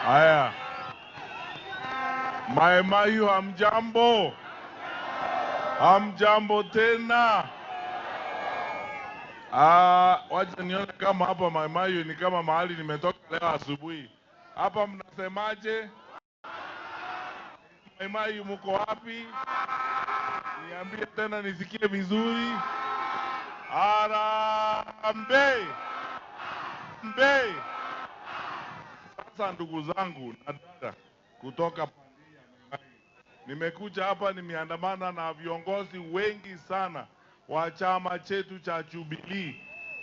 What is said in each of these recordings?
Haya, Mai hamjambo? Hamjambo tena? Wacha nione kama hapa Mai ni kama mahali nimetoka leo asubuhi. Hapa mnasemaje? Mai mko wapi? Niambie tena nisikie vizuri. Harambee! Harambee! Sasa ndugu zangu na dada kutoka Pandia Mai, nimekuja hapa, nimeandamana na viongozi wengi sana wa chama chetu cha Jubilee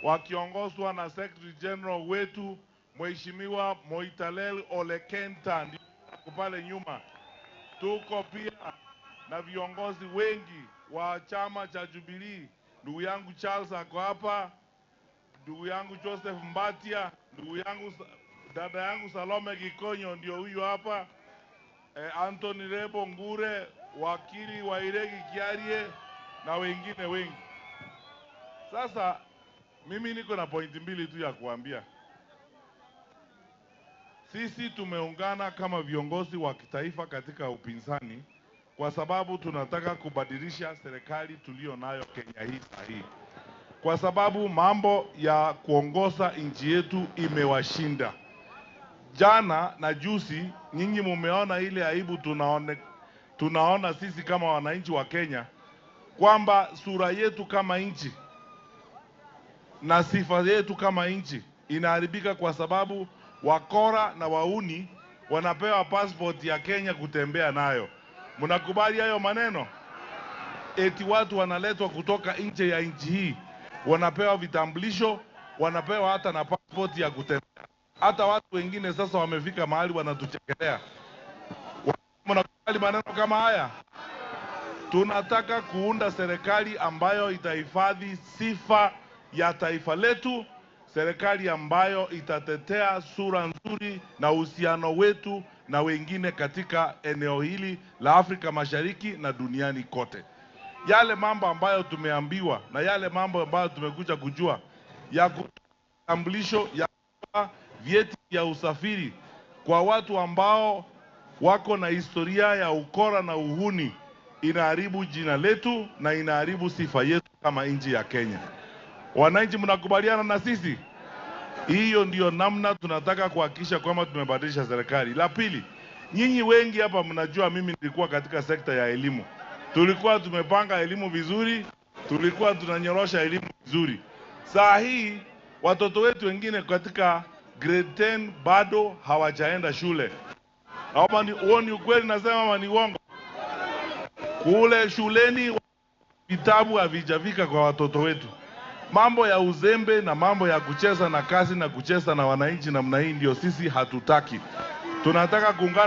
wakiongozwa na Secretary General wetu Mheshimiwa Moitalel Ole Kenta ndio pale nyuma. Tuko pia na viongozi wengi wa chama cha Jubilee. Ndugu yangu Charles ako hapa, ndugu yangu Joseph Mbatia, ndugu yangu dada yangu Salome Gikonyo ndio huyu hapa, Anthony Rebo Ngure, wakili wa Iregi Kiarie na wengine wengi. Sasa mimi niko na pointi mbili tu ya kuambia. Sisi tumeungana kama viongozi wa kitaifa katika upinzani kwa sababu tunataka kubadilisha serikali tulio nayo Kenya hii sahihi. Kwa sababu mambo ya kuongoza nchi yetu imewashinda. Jana na juzi nyinyi mumeona ile aibu tunaona sisi kama wananchi wa Kenya, kwamba sura yetu kama nchi na sifa yetu kama nchi inaharibika kwa sababu wakora na wauni wanapewa passport ya Kenya kutembea nayo. Mnakubali hayo maneno? Eti watu wanaletwa kutoka nje ya nchi hii, wanapewa vitambulisho, wanapewa hata na passport ya kutembea. Hata watu wengine sasa wamefika mahali wanatuchekelea. Mnakubali maneno kama haya? Tunataka kuunda serikali ambayo itahifadhi sifa ya taifa letu, serikali ambayo itatetea sura nzuri na uhusiano wetu na wengine katika eneo hili la Afrika Mashariki na duniani kote. Yale mambo ambayo tumeambiwa na yale mambo ambayo tumekuja kujua ya kutambulisho, ya vyeti vya usafiri kwa watu ambao wako na historia ya ukora na uhuni, inaharibu jina letu na inaharibu sifa yetu kama nchi ya Kenya. Wananchi, mnakubaliana na sisi? Hiyo ndio namna tunataka kuhakikisha kwamba tumebadilisha serikali. La pili, nyinyi wengi hapa mnajua mimi nilikuwa katika sekta ya elimu. Tulikuwa tumepanga elimu vizuri, tulikuwa tunanyorosha elimu vizuri. Saa hii watoto wetu wengine katika grade 10 bado hawajaenda shule. Naomba ni ukweli nasema ama ni uongo? Kule shuleni vitabu havijafika kwa watoto wetu. Mambo ya uzembe na mambo ya kucheza na kazi na kucheza na wananchi namna hii ndio sisi hatutaki. Tunataka kuungana